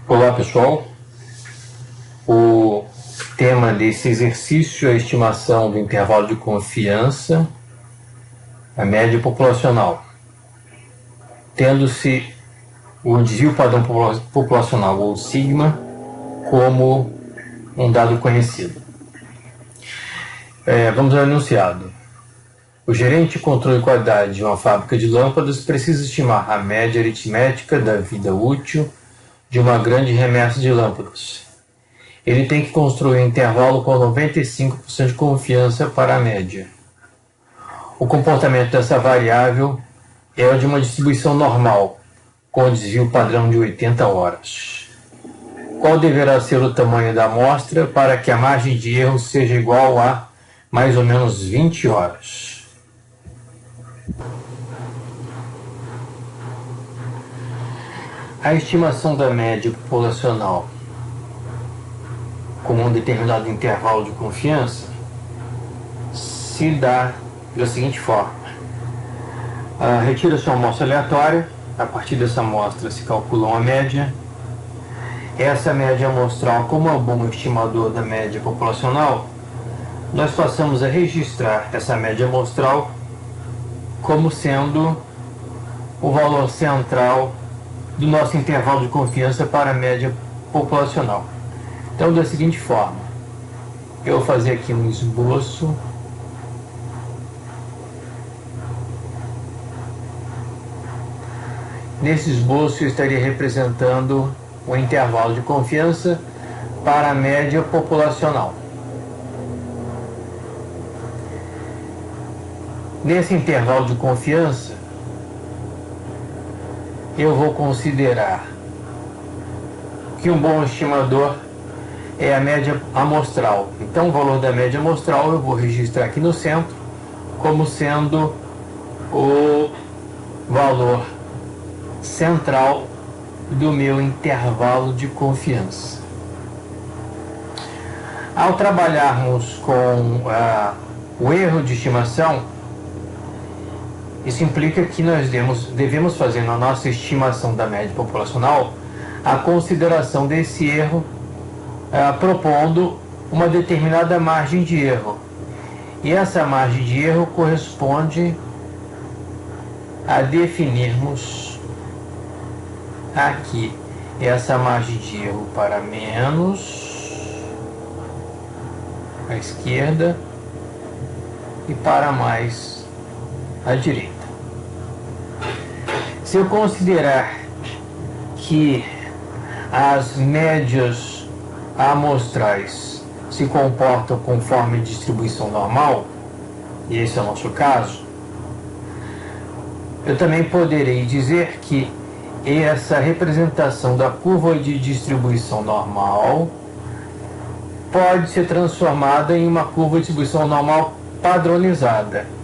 Olá pessoal, o tema desse exercício é a estimação do intervalo de confiança, a média populacional, tendo-se o desvio padrão populacional, ou sigma, como um dado conhecido. Vamos ao enunciado. O gerente de controle de qualidade de uma fábrica de lâmpadas precisa estimar a média aritmética da vida útil de uma grande remessa de lâmpadas. Ele tem que construir um intervalo com 95% de confiança para a média. O comportamento dessa variável é o de uma distribuição normal, com desvio padrão de 80 horas. Qual deverá ser o tamanho da amostra para que a margem de erro seja igual a mais ou menos 20 horas? A estimação da média populacional com um determinado intervalo de confiança se dá da seguinte forma. Retira-se uma amostra aleatória, a partir dessa amostra se calcula uma média. Essa média amostral, como é um bom estimador da média populacional, nós passamos a registrar essa média amostral como sendo o valor central do nosso intervalo de confiança para a média populacional. Então, da seguinte forma, eu vou fazer aqui um esboço. Nesse esboço eu estaria representando o intervalo de confiança para a média populacional. Nesse intervalo de confiança, eu vou considerar que um bom estimador é a média amostral. Então, o valor da média amostral eu vou registrar aqui no centro como sendo o valor central do meu intervalo de confiança. Ao trabalharmos com o erro de estimação, isso implica que nós devemos fazer na nossa estimação da média populacional a consideração desse erro, propondo uma determinada margem de erro. E essa margem de erro corresponde a definirmos aqui essa margem de erro para menos à esquerda e para mais à direita. Se eu considerar que as médias amostrais se comportam conforme distribuição normal, e esse é o nosso caso, eu também poderei dizer que essa representação da curva de distribuição normal pode ser transformada em uma curva de distribuição normal padronizada.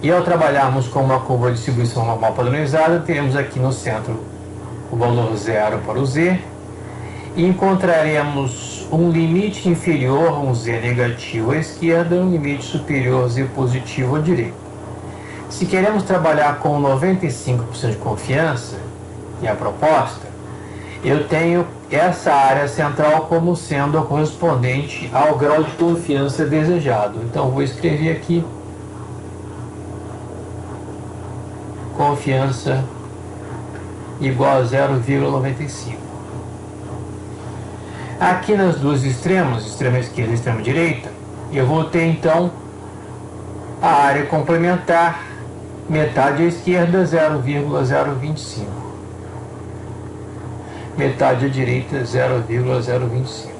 E ao trabalharmos com uma curva de distribuição normal padronizada, teremos aqui no centro o valor zero para o z, e encontraremos um limite inferior, um z negativo à esquerda, e um limite superior, z positivo à direita. Se queremos trabalhar com 95% de confiança, que é a proposta, eu tenho essa área central como sendo a correspondente ao grau de confiança desejado. Então, vou escrever aqui confiança igual a 0,95. Aqui nas duas extremos, extrema esquerda e extrema direita, eu vou ter então a área complementar, metade à esquerda 0,025, metade à direita 0,025.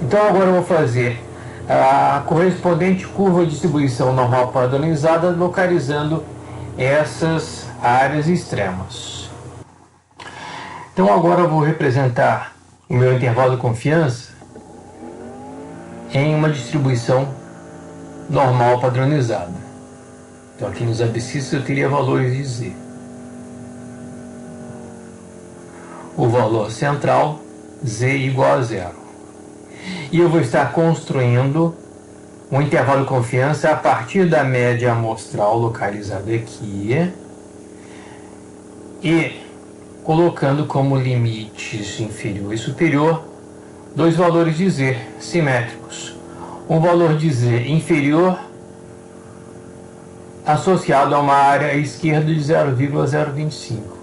Então agora eu vou fazer a correspondente curva de distribuição normal padronizada, localizando essas áreas extremas. Então agora eu vou representar o meu intervalo de confiança em uma distribuição normal padronizada. Então aqui nos abscissas eu teria valores de z. O valor central, z igual a zero. E eu vou estar construindo um intervalo de confiança a partir da média amostral localizada aqui. E colocando como limites inferior e superior dois valores de z simétricos. Um valor de z inferior associado a uma área à esquerda de 0,025.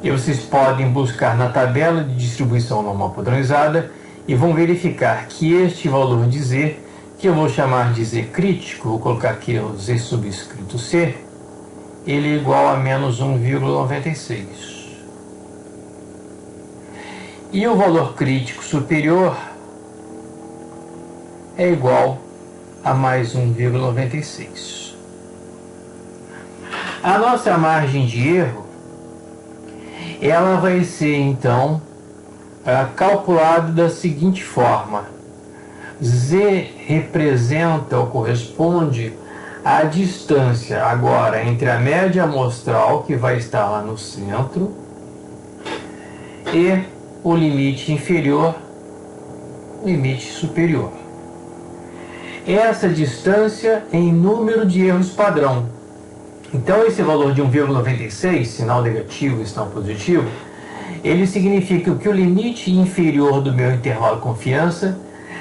E vocês podem buscar na tabela de distribuição normal padronizada e vão verificar que este valor de z, que eu vou chamar de z crítico, vou colocar aqui o z subscrito c, ele é igual a menos 1,96. E o valor crítico superior é igual a mais 1,96. A nossa margem de erro, ela vai ser então calculada da seguinte forma: z representa ou corresponde à distância agora entre a média amostral, que vai estar lá no centro, e o limite inferior, limite superior. Essa distância em número de erros padrão. Então esse valor de 1,96, sinal negativo e sinal positivo, ele significa que o limite inferior do meu intervalo de confiança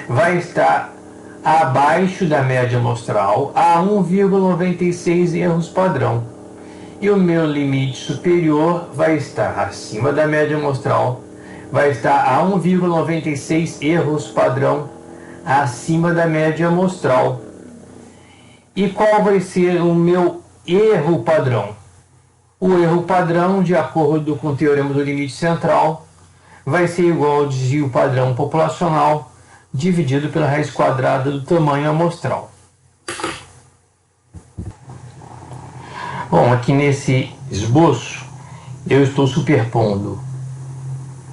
vai estar abaixo da média amostral a 1,96 erros padrão. E o meu limite superior vai estar acima da média amostral, vai estar a 1,96 erros padrão acima da média amostral. E qual vai ser o meu erro padrão? O erro padrão, de acordo com o teorema do limite central, vai ser igual ao desvio padrão populacional dividido pela raiz quadrada do tamanho amostral. Bom, aqui nesse esboço eu estou superpondo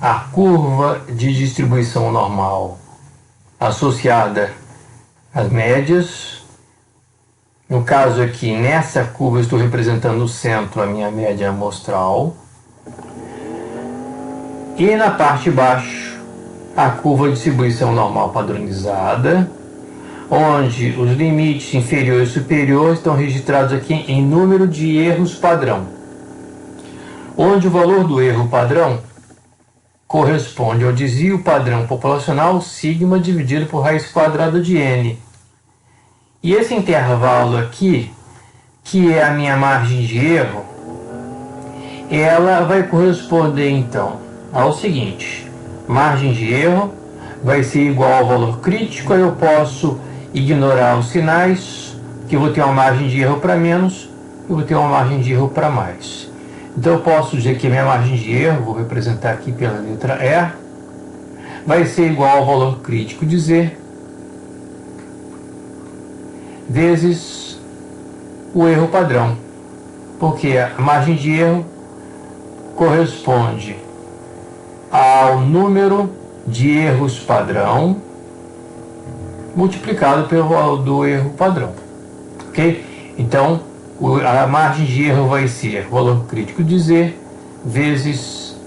a curva de distribuição normal associada às médias. No caso aqui, nessa curva, eu estou representando no centro a minha média amostral. E na parte de baixo, a curva de distribuição normal padronizada, onde os limites inferior e superior estão registrados aqui em número de erros padrão. Onde o valor do erro padrão corresponde ao desvio padrão populacional sigma dividido por raiz quadrada de n. E esse intervalo aqui, que é a minha margem de erro, ela vai corresponder então ao seguinte: margem de erro vai ser igual ao valor crítico. Aí eu posso ignorar os sinais, que eu vou ter uma margem de erro para menos e vou ter uma margem de erro para mais. Então eu posso dizer que a minha margem de erro, vou representar aqui pela letra E, vai ser igual ao valor crítico de z vezes o erro padrão, porque a margem de erro corresponde ao número de erros padrão multiplicado pelo valor do erro padrão, ok? Então a margem de erro vai ser o valor crítico de z vezes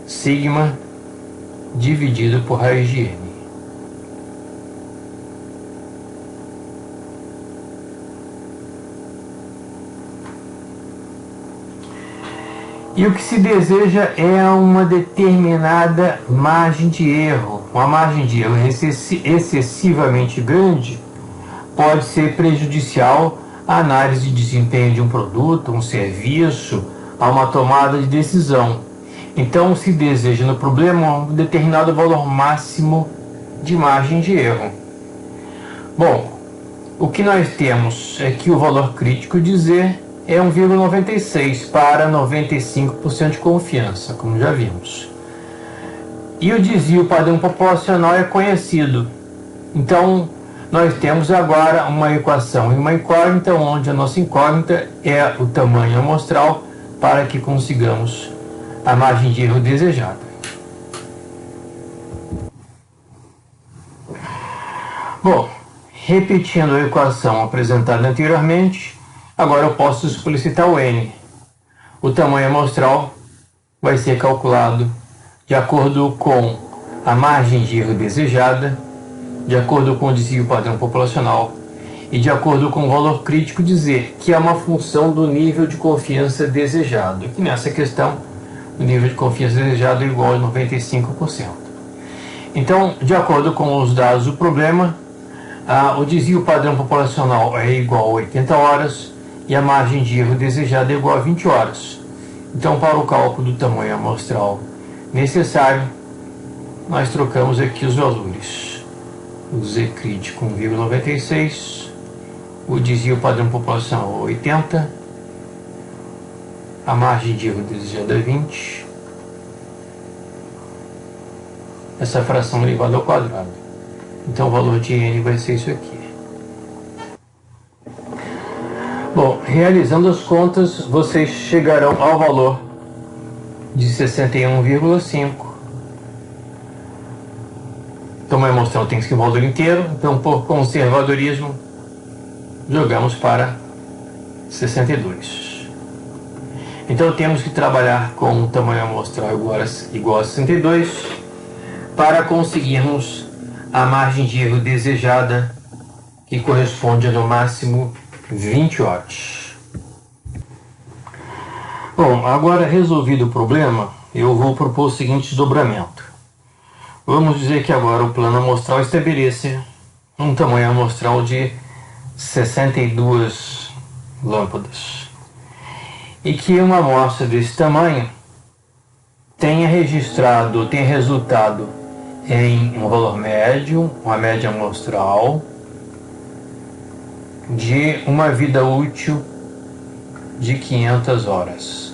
sigma dividido por raiz de n. E o que se deseja é uma determinada margem de erro. Uma margem de erro excessivamente grande pode ser prejudicial à análise de desempenho de um produto, um serviço, a uma tomada de decisão. Então se deseja no problema um determinado valor máximo de margem de erro. Bom, o que nós temos é que o valor crítico de z é 1,96 para 95% de confiança, como já vimos. E o desvio padrão populacional é conhecido. Então, nós temos agora uma equação e uma incógnita, onde a nossa incógnita é o tamanho amostral para que consigamos a margem de erro desejada. Bom, repetindo a equação apresentada anteriormente, agora eu posso explicitar o n. O tamanho amostral vai ser calculado de acordo com a margem de erro desejada, de acordo com o desvio padrão populacional e, de acordo com o valor crítico, dizer que é uma função do nível de confiança desejado. Aqui nessa questão, o nível de confiança desejado é igual a 95%. Então, de acordo com os dados do problema, o desvio padrão populacional é igual a 80 horas e a margem de erro desejada é igual a 20 horas. Então, para o cálculo do tamanho amostral necessário, nós trocamos aqui os valores. O Z crítico 1,96, o desvio padrão populacional 80, a margem de erro desejada é 20, essa fração elevada ao quadrado. Então o valor de N vai ser isso aqui. Bom, realizando as contas, vocês chegarão ao valor de 61,5. Então, vai mostrar tem que ser o valor inteiro. Então, por conservadorismo, jogamos para 62. Então, temos que trabalhar com um tamanho amostral igual a 62 para conseguirmos a margem de erro desejada, que corresponde a no máximo 20 horas. Bom, agora resolvido o problema, eu vou propor o seguinte desdobramento. Vamos dizer que agora o plano amostral estabeleça um tamanho amostral de 62 lâmpadas e que uma amostra desse tamanho tenha resultado em um valor médio, uma média amostral de uma vida útil de 500 horas.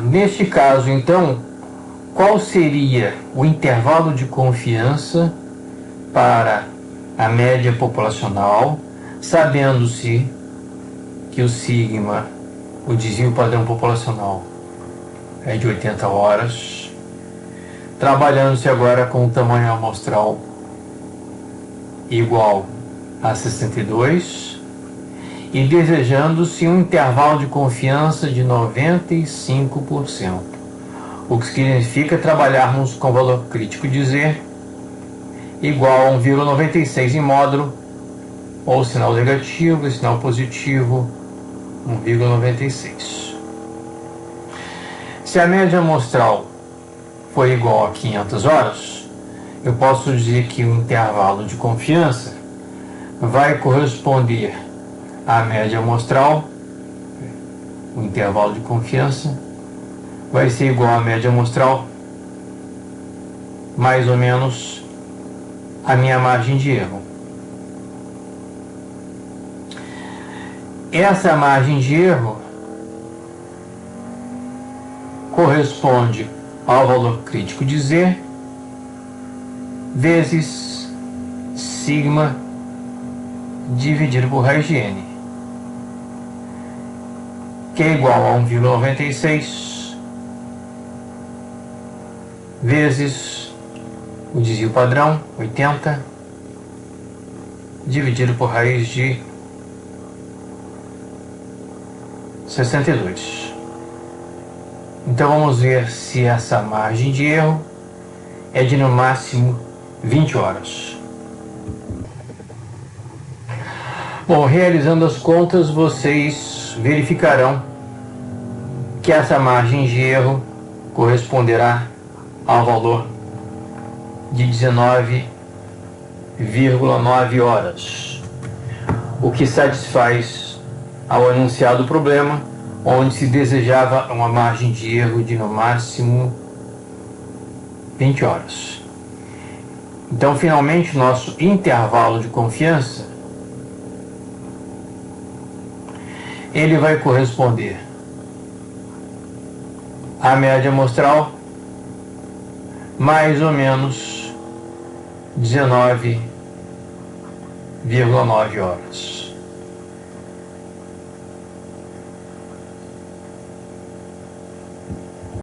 Neste caso, então, qual seria o intervalo de confiança para a média populacional, sabendo-se que o sigma, o desvio padrão populacional, é de 80 horas, trabalhando-se agora com o tamanho amostral igual a 62 e desejando-se um intervalo de confiança de 95%, o que significa trabalharmos com o valor crítico de Z igual a 1,96 em módulo, ou sinal negativo e sinal positivo 1,96. Se a média amostral for igual a 500 horas, eu posso dizer que o intervalo de confiança vai corresponder à média amostral. O intervalo de confiança vai ser igual à média amostral mais ou menos a minha margem de erro. Essa margem de erro corresponde ao valor crítico de Z vezes sigma dividido por raiz de N, que é igual a 1,96 vezes o desvio padrão, 80, dividido por raiz de 62. Então vamos ver se essa margem de erro é de no máximo 20 horas. Bom, realizando as contas, vocês verificarão que essa margem de erro corresponderá ao valor de 19,9 horas, o que satisfaz ao enunciado problema, onde se desejava uma margem de erro de no máximo 20 horas. Então, finalmente, nosso intervalo de confiança ele vai corresponder à média amostral mais ou menos 19,9 horas.